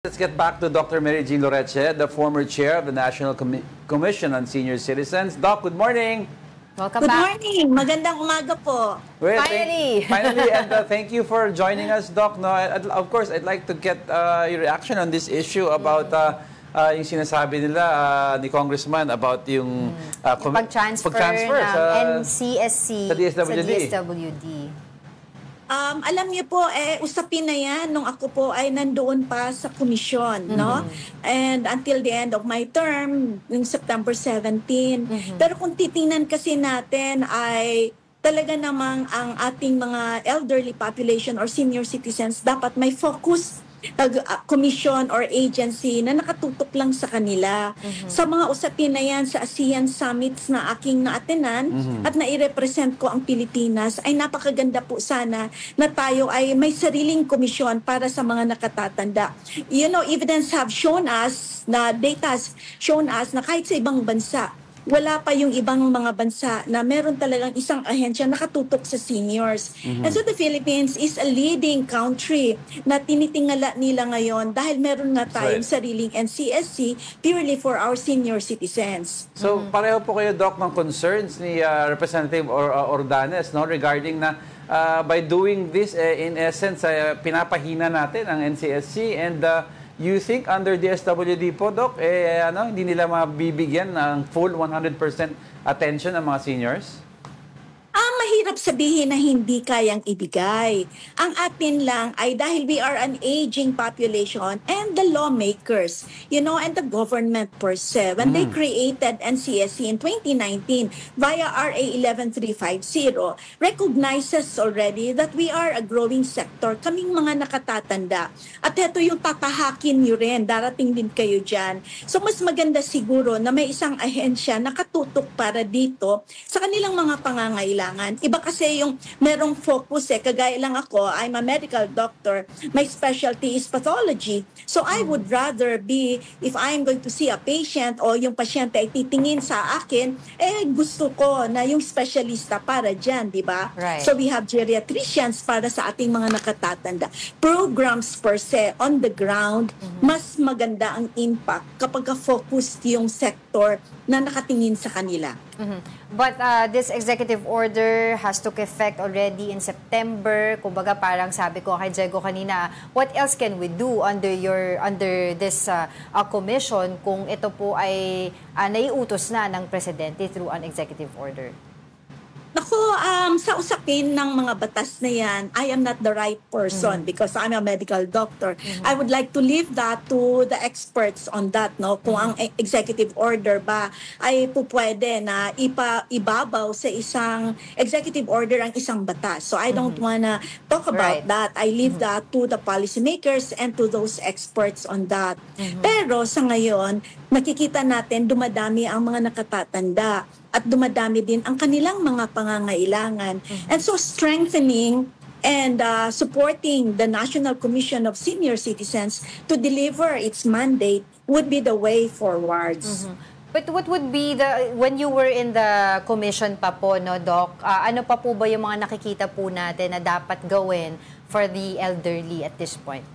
Let's get back to Dr. Mary Jean Loreche, the former chair of the National Commission on Senior Citizens. Doc, good morning. Welcome back. Good morning. Magandang umaga po. Well, finally, and thank you for joining us, Doc. No, of course, I'd like to get your reaction on this issue about yung sinasabi nila ni Congressman about yung pag-transfer ng NCSC sa DSWD. Alam niyo po, usapin na yan nung ako po ay nandoon pa sa komisyon, no? And until the end of my term, yung September 17. Pero kung titingnan kasi natin ay talaga namang ang ating mga elderly population or senior citizens dapat may focus commission or agency na nakatutok lang sa kanila. Sa mga usapin na yan sa ASEAN summits na aking naatenan at nai-represent ko ang Pilipinas, ay napakaganda po sana na tayo ay may sariling komisyon para sa mga nakatatanda. You know, evidence have shown us, na data has shown us na kahit sa ibang bansa, wala pa yung ibang mga bansa na meron talagang isang ahensya nakatutok sa seniors. And so the Philippines is a leading country na tinitingala nila ngayon dahil meron nga tayong sariling NCSC purely for our senior citizens. So pareho po kayo, Doc, ng concerns ni Representative Ordanes, no, regarding na by doing this, in essence, pinapahina natin ang NCSC, and you think under DSWD po, Doc, hindi nila mabibigyan ng full 100% attention ng mga seniors? Mahirap sabihin na hindi kayang ibigay. Ang atin lang ay dahil we are an aging population and the lawmakers, you know, and the government per se, when they created NCSC in 2019 via RA 11350, recognizes already that we are a growing sector, kaming mga nakatatanda. At ito yung tatahakin nyo rin, darating din kayo dyan. So mas maganda siguro na may isang ahensya nakatutok para dito sa kanilang mga pangangailangan. Iba kasi yung merong focus kagaya lang ako, I'm a medical doctor, my specialty is pathology. So I would rather be, if I'm going to see a patient o yung pasyente ay titingin sa akin, gusto ko na yung specialista para dyan, di ba? Right. So we have geriatricians para sa ating mga nakatatanda. Programs per se, on the ground, mas maganda ang impact kapag focused yung sector na nakatingin sa kanila. But this executive order has took effect already in September. Kumbaga parang sabi ko kay Diego kanina, what else can we do under this commission kung ito po ay naiutos na ng presidente through an executive order? Naku, sa usapin ng mga batas na yan, I am not the right person because I'm a medical doctor. I would like to leave that to the experts on that, no? Kung ang executive order ba ay pupwede na ibabaw sa isang executive order ang isang batas. So I don't wanna talk about that. I leave that to the policymakers and to those experts on that. Pero sa ngayon, nakikita natin dumadami ang mga nakatatanda at dumadami din ang kanilang mga pangangailangan. And so strengthening and supporting the National Commission of Senior Citizens to deliver its mandate would be the way forwards. But what would be when you were in the commission pa po, no, Doc, ano pa po ba yung mga nakikita po natin na dapat gawin for the elderly at this point?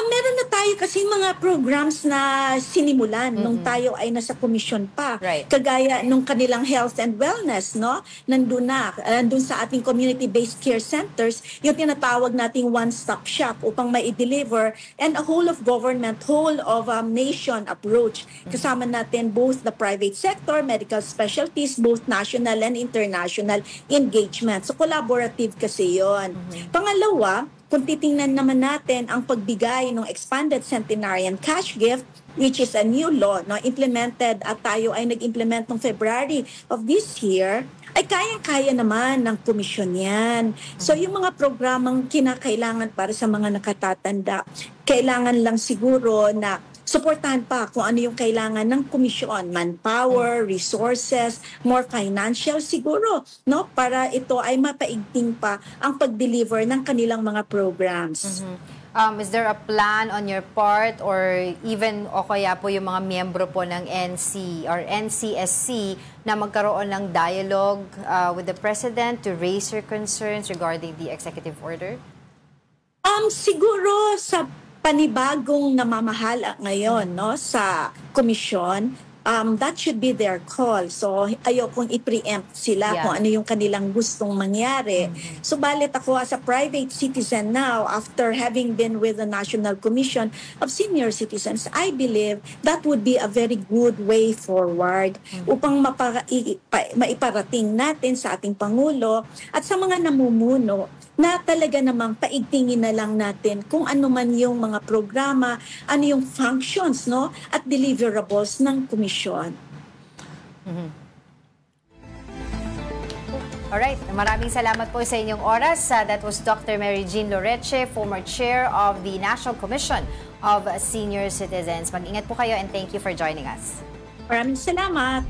Meron na tayo kasi mga programs na sinimulan nung tayo ay nasa komisyon pa. Kagaya nung kanilang health and wellness, no? Nandun sa ating community-based care centers, yung tinatawag nating one-stop shop upang mai-deliver, and a whole of government, whole of nation approach. Kasama natin both the private sector, medical specialties, both national and international engagement. So collaborative kasi yon. Pangalawa, kung titingnan naman natin ang pagbigay ng expanded centenarian cash gift, which is a new law, no, implemented at tayo ay nag-implement noong February of this year, ay kayang-kaya naman ng komisyon yan. So yung mga programang kinakailangan para sa mga nakatatanda, kailangan lang siguro na suportahan pa kung ano yung kailangan ng komisyon, manpower, resources, more financial siguro, no? Para ito ay mapaigting pa ang pag-deliver ng kanilang mga programs. Is there a plan on your part or even o kaya po yung mga miyembro po ng NC or NCSC na magkaroon ng dialogue with the President to raise your concerns regarding the executive order? Siguro sa panibagong namamahala ngayon no sa komisyon, that should be their call. So, ayokong i-preempt sila kung ano yung kanilang gustong mangyari. Subalit ako as a private citizen now, after having been with the National Commission of Senior Citizens, I believe that would be a very good way forward upang maiparating natin sa ating Pangulo at sa mga namumuno na talaga namang paigtingin na lang natin kung ano man yung mga programa, ano yung functions no at deliverables ng komisyon. Alright, maraming salamat po sa inyong oras. That was Dr. Mary Jean Loreche, former chair of the National Commission of Senior Citizens. Mag-ingat po kayo and thank you for joining us. Maraming salamat.